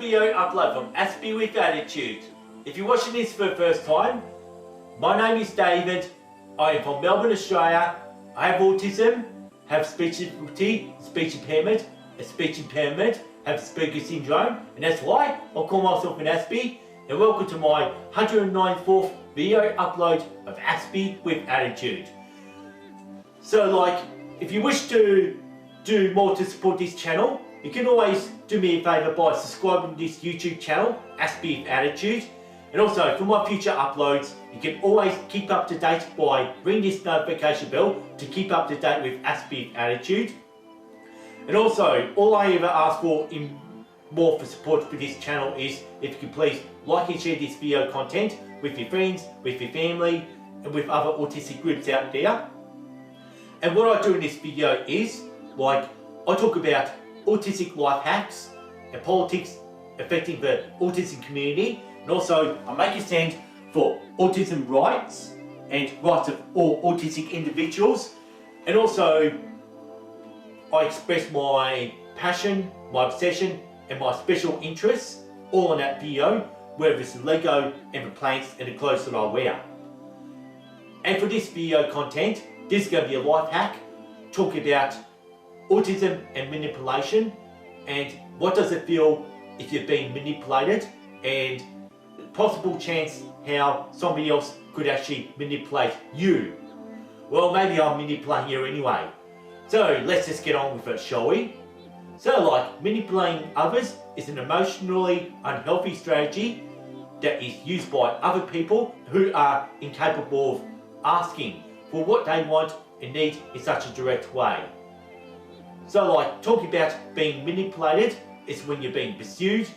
video upload from Aspie with Attitude. If you're watching this for the first time, my name is David. I am from Melbourne, Australia. I have autism, have speech difficulty, speech impairment, have Asperger's syndrome, and that's why I call myself an Aspie. And welcome to my 194th video upload of Aspie with Attitude. So if you wish to do more to support this channel, you can always do me a favour by subscribing to this YouTube channel, Aspie with Attitude. And also for my future uploads, you can always keep up to date by ringing this notification bell to keep up to date with Aspie with Attitude. And also, all I ever ask for more for support for this channel is if you could please like and share this video content with your friends, with your family, and with other autistic groups out there. And what I do in this video is, I talk about autistic life hacks and politics affecting the autism community, and also I make a stand for autism rights and rights of all autistic individuals, and also I express my passion, my obsession and my special interests all in that video, whether it's the Lego and the plants and the clothes that I wear. And for this video content, this is going to be a life hack talking about autism and manipulation, and what does it feel if you're being manipulated, and the possible chance how somebody else could actually manipulate you. Well, maybe I'm manipulating you anyway. So let's just get on with it, shall we? So manipulating others is an emotionally unhealthy strategy that is used by other people who are incapable of asking for what they want and need in such a direct way. So talking about being manipulated is when you're being pursued,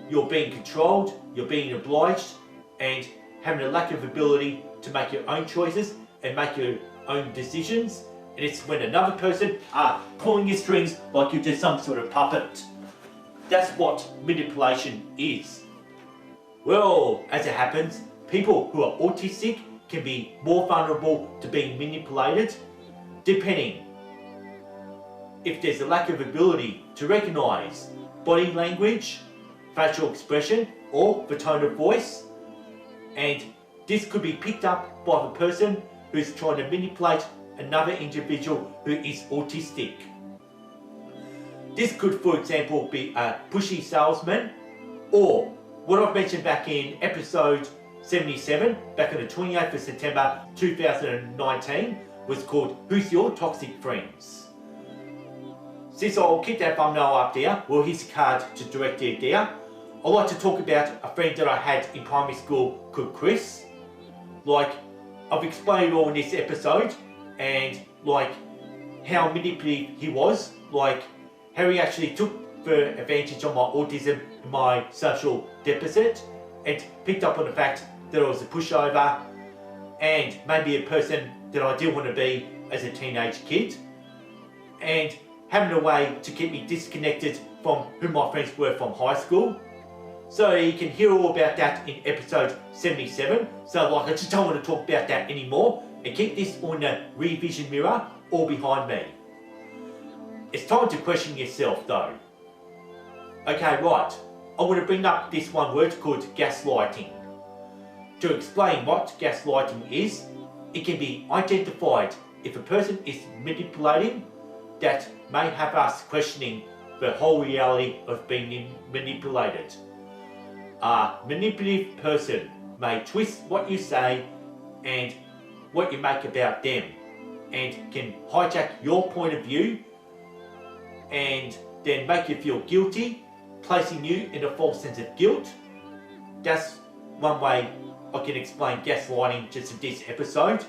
you're being controlled, you're being obliged, and having a lack of ability to make your own choices and make your own decisions. And it's when another person are pulling your strings like you're just some sort of puppet. That's what manipulation is. Well, as it happens, people who are autistic can be more vulnerable to being manipulated, depending if there's a lack of ability to recognise body language, facial expression, or the tone of voice. And this could be picked up by the person who's trying to manipulate another individual who is autistic. This could, for example, be a pushy salesman, or what I've mentioned back in episode 77, back on the 28th of September 2019, was called Who's Your Toxic Friends? Since I'll keep that thumbnail up there, well, his card to direct it there, I'd like to talk about a friend that I had in primary school called Chris. I've explained all in this episode, and how manipulative he was, how he actually took the advantage of my autism and my social deficit, and picked up on the fact that I was a pushover and maybe a person that I didn't want to be as a teenage kid, and having a way to keep me disconnected from who my friends were from high school. So you can hear all about that in episode 77. So I just don't want to talk about that anymore and keep this on the rear vision mirror all behind me. It's time to question yourself though. Okay, right. I want to bring up this one word called gaslighting. To explain what gaslighting is, it can be identified if a person is manipulating that may have us questioning the whole reality of being manipulated. A manipulative person may twist what you say and what you make about them, and can hijack your point of view and then make you feel guilty, placing you in a false sense of guilt. That's one way I can explain gaslighting just in this episode,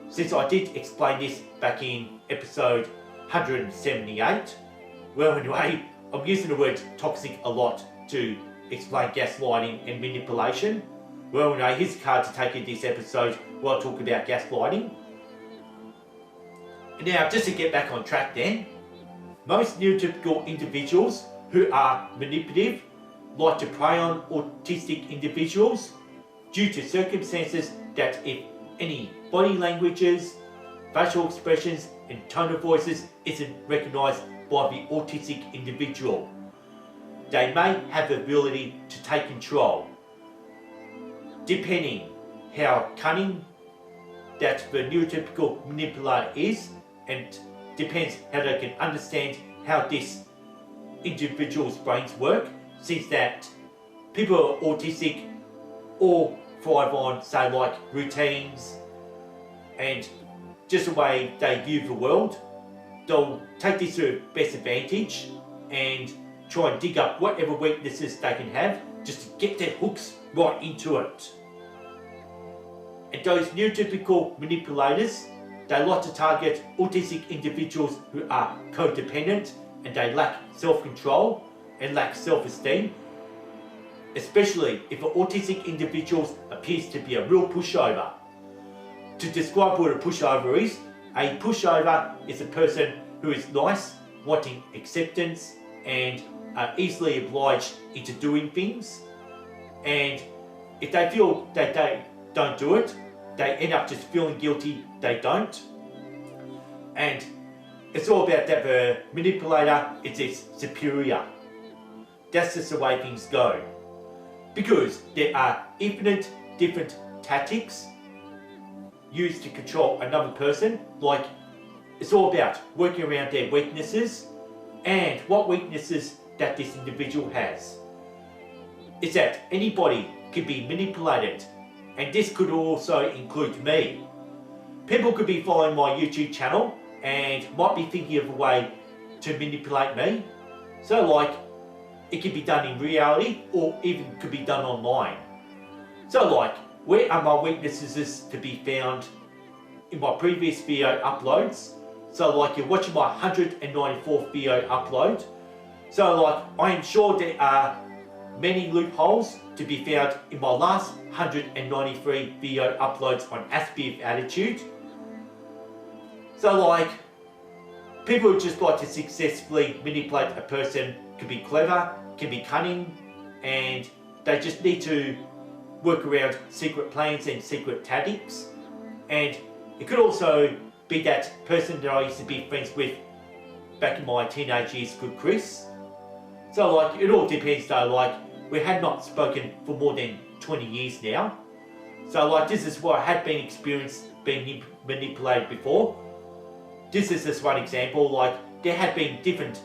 since I did explain this back in episode 178. Well, anyway, I'm using the word toxic a lot to explain gaslighting and manipulation. Well, anyway, here's a card to take in this episode where I talk about gaslighting. Now, just to get back on track then, most neurotypical individuals who are manipulative like to prey on autistic individuals due to circumstances that, if any body languages, facial expressions and tone of voices isn't recognised by the autistic individual. they may have the ability to take control, depending how cunning that the neurotypical manipulator is, and depends how they can understand how this individual's brains work, since that people who are autistic all thrive on, say, like routines and just the way they view the world. They'll take this to best advantage and try and dig up whatever weaknesses they can have just to get their hooks right into it. And those neurotypical manipulators, they like to target autistic individuals who are codependent and they lack self-control and lack self-esteem, especially if an autistic individual appears to be a real pushover. To describe what a pushover is a person who is nice, wanting acceptance, and are easily obliged into doing things. And if they feel that they don't do it, they end up just feeling guilty they don't. And it's all about that the manipulator is its superior. That's just the way things go. Because there are infinite different tactics used to control another person. Like, it's all about working around their weaknesses and what weaknesses that this individual has. Is that anybody can be manipulated, and this could also include me. People could be following my YouTube channel and might be thinking of a way to manipulate me. So like, it could be done in reality or even could be done online. So like, where are my weaknesses to be found? In my previous video uploads. So like, you're watching my 194th video upload. So like, I am sure there are many loopholes to be found in my last 193 video uploads on Aspie attitude. So like, people who just like to successfully manipulate a person can be clever, can be cunning, and they just need to work around secret plans and secret tactics. And it could also be that person that I used to be friends with back in my teenage years, called Chris. So like, it all depends though, like, we had not spoken for more than 20 years now. So like, this is what I had been experienced being manipulated before. This is just one example. Like, there had been different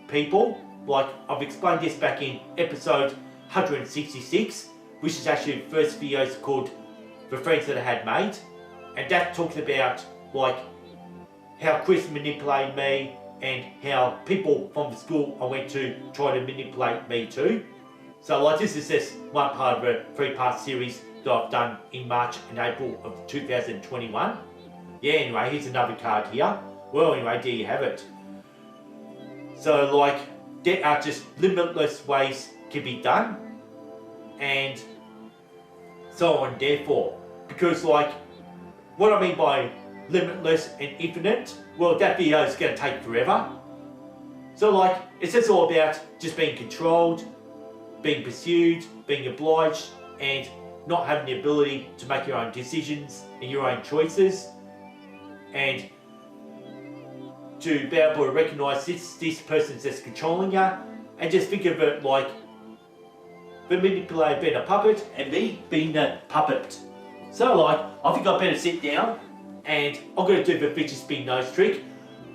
people. Like, I've explained this back in episode 166, which is actually the first video called The Friends That I Had Made. And that talks about like how Chris manipulated me and how people from the school I went to try to manipulate me too. So like, this is just one part of a 3-part series that I've done in March and April of 2021. Yeah, anyway, here's another card here. Well, anyway, there you have it. So like, there are just limitless ways to be done, and so on, therefore. Because like, what I mean by limitless and infinite, well, that video is going to take forever. So like, it's just all about just being controlled, being pursued, being obliged, and not having the ability to make your own decisions and your own choices. And to be able to recognise this person's just controlling you, and just think of it like the manipulator being a puppet and me being the puppet. So like, I think I better sit down and I'm going to do the fidget spin nose trick,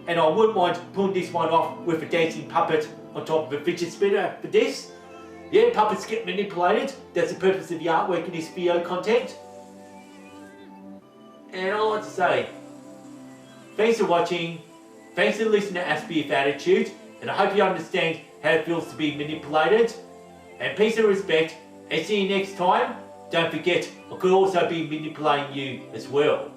and I wouldn't mind pulling this one off with a dancing puppet on top of a fidget spinner for this. Yeah, puppets get manipulated. That's the purpose of the artwork in this video content. And I'd like to say, thanks for watching, thanks for listening to Aspie with Attitude, and I hope you understand how it feels to be manipulated. And peace and respect, and see you next time. Don't forget, I could also be manipulating you as well.